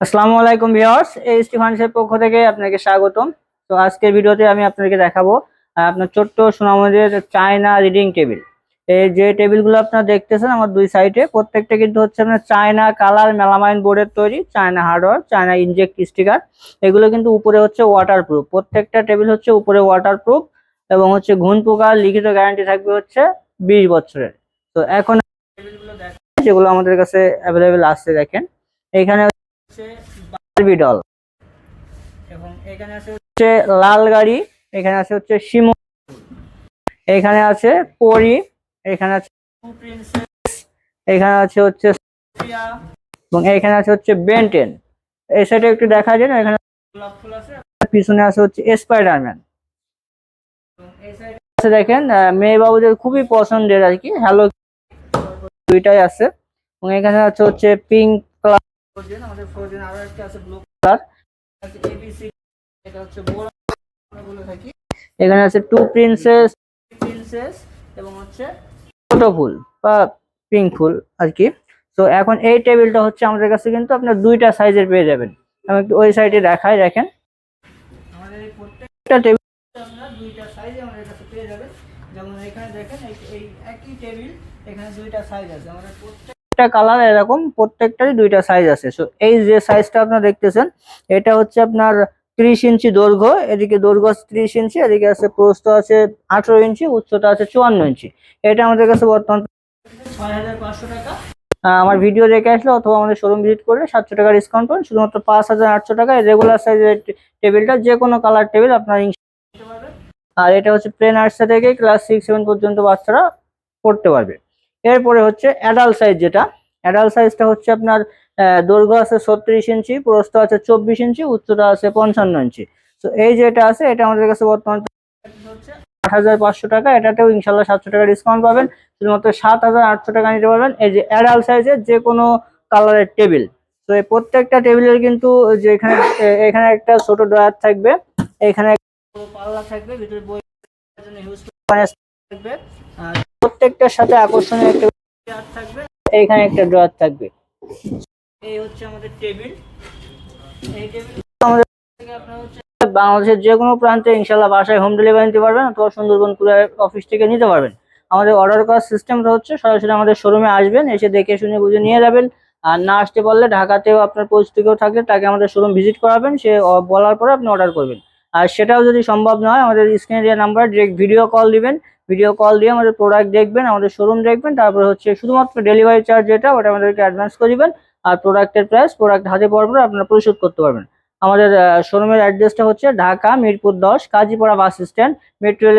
আসসালামু আলাইকুম ভিউয়ার্স, এই স্টিফানসের পক্ষ থেকে আপনাকে স্বাগতম। তো আজকের ভিডিওতে আমি আপনাদেরকে দেখাবো আপনার ছোট্ট সোনামণির চায়না রিডিং টেবিল। এই যে টেবিলগুলো আপনারা দেখতেছেন আমার দুই সাইডে, প্রত্যেকটা কিন্তু হচ্ছে আপনার চায়না কালার মেলামাইন বোর্ডের তৈরি, China hardware, China inject sticker. এগুলো কিন্তু উপরে হচ্ছে ওয়াটারপ্রুফ, প্রত্যেকটা টেবিল হচ্ছে উপরে ওয়াটারপ্রুফ এবং হচ্ছে ঘুণ পোকার লিখিত গ্যারান্টি থাকবে হচ্ছে 20 বছরের। তো এখন টেবিলগুলো দেখেন যেগুলো আমাদের কাছে অ্যাভেলেবেল আছে, দেখেন এখানে হচ্ছে বারবি ডল এবং এখানে আছে হচ্ছে লাল গাড়ি, এখানে আছে হচ্ছে শিমু, এখানে আছে পরি, এখানে আছে প্রিন্সেস, এখানে আছে হচ্ছে সোফিয়া এবং এখানে আছে হচ্ছে বেন্টেন। এই সাইডে একটু দেখা যায় না, এখানে গোলাপ ফুল আছে, পিছনে আছে হচ্ছে স্পাইডারম্যান। এই সাইডে আছে দেখেন মেয়ে বাবুদের খুবই পছন্দের আর কি হ্যালো, দুইটাই আছে এবং এখানে আছে হচ্ছে পিঙ্ক কালার, আমাদের ফ্রোজেন, আরো একটা আছে ব্লু কালার, আছে এবিসি, এটা হচ্ছে বোরা আমরা বলে থাকি। এখানে আছে টু প্রিন্সেস, প্রিন্সেস এবং হচ্ছে ছোট ফুল বা পিঙ্ক ফুল আর কি। তো এখন এই টেবিলটা হচ্ছে আমাদের কাছে কিন্তু আপনার দুইটা সাইজের পেয়ে যাবেন। আমি একটু ওই সাইডে দেখাই, দেখেন আমাদের এই প্রত্যেকটা টেবিল আপনারা দুইটা সাইজে আমাদের কাছে পেয়ে যাবেন। যেমন এখানে দেখেন এই একই টেবিল, এখানে দুইটা সাইজ আছে, আমাদের প্রত্যেকটা কালার এরকম, প্রত্যেকটারই দুইটা সাইজ আছে। সো এই যে সাইজটা আপনারা দেখতেছেন এটা হচ্ছে আপনার 30 ইঞ্চি দৈর্ঘ্য, এদিকে দৈর্ঘ্য আছে 30 ইঞ্চি, এদিকে আছে প্রস্থ আছে 18 ইঞ্চি, উচ্চতা আছে 54 ইঞ্চি। এটা আমাদের কাছে বর্তমান 6500 টাকা। আমার ভিডিও দেখে আসলে অথবা আমাদের শোরুম ভিজিট করলে 700 টাকা ডিসকাউন্ট পাবেন। শুধুমাত্র 5800 টাকায় রেগুলার সাইজের টেবিলটা, যে কোনো কালার টেবিল আপনারা নিতে পারবেন। আর এটা হচ্ছে প্লে নার্সারি থেকে ক্লাস 6-7 পর্যন্ত বাচ্চারা পড়তে পারবে। এরপরে হচ্ছে অ্যাডাল্ট সাইজ, যেটা অ্যাডাল্ট সাইজটা হচ্ছে আপনার দৈর্ঘ্য আছে 36 ইঞ্চি, প্রস্থ আছে 24 ইঞ্চি, উচ্চতা আছে 55 ইঞ্চি। তো এই যেটা আছে এটা আমাদের কাছে বর্তমান হচ্ছে 8500 টাকা। এটাতেও ইনশাল্লাহ 700 টাকা ডিসকাউন্ট পাবেন, শুধুমাত্র 7800 টাকা নিতে পারবেন এই যে অ্যাডাল্ট সাইজের যে কোনো কালারের টেবিল। তো এই প্রত্যেকটা টেবিলের কিন্তু যে এখানে এখানে একটা ছোট ড্রয়ার থাকবে, এখানে পাল্লা থাকবে, ভিতরে বই হিউজ থাকবে, আর প্রত্যেকটার সাথে আকর্ষণীয় একটা ড্রয়ার থাকবে, এইখানে একটা ড্রয়ার থাকবে। এই হচ্ছে আমাদের টেবিল। এই টেবিল আমাদের থেকে আপনারা হচ্ছে বাংলাদেশের যে কোনো প্রান্তে ইনশাল্লাহ বাসায় হোম ডেলিভারি নিতে পারবেন অথবা সুন্দরবন কুরিয়ার অফিস থেকে নিতে পারবেন। আমাদের অর্ডার করার সিস্টেমটা হচ্ছে সরাসরি আমাদের শোরুমে আসবেন, এসে দেখে শুনে বুঝে নিয়ে যাবেন। আর না আসতে পারলে ঢাকাতেও আপনার পরিচিত কেউ থাকলে তাকে আমাদের শোরুম ভিজিট করাবেন, সে বলার পরে আপনি অর্ডার করবেন। আর সেটাও যদি সম্ভব না হয় আমাদের স্ক্রিনে দেওয়া নাম্বার ডিরেক্ট ভিডিও কল দিবেন, ভিডিও কল দিয়ে আমাদের প্রোডাক্ট দেখবেন, আমাদের শোরুম দেখবেন, তারপরে হচ্ছে শুধুমাত্র ডেলিভারি চার্জ যেটা ওটা আমাদেরকে অ্যাডভান্স করে দিবেন। আর প্রোডাক্টের প্রাইস প্রোডাক্ট হাতে পাওয়ার পরে আপনারা পরিশোধ করতে পারবেন। আমাদের শোরুমের অ্যাড্রেসটা হচ্ছে Dhaka Mirpur 10 Kazipara bus stand, metro রেলের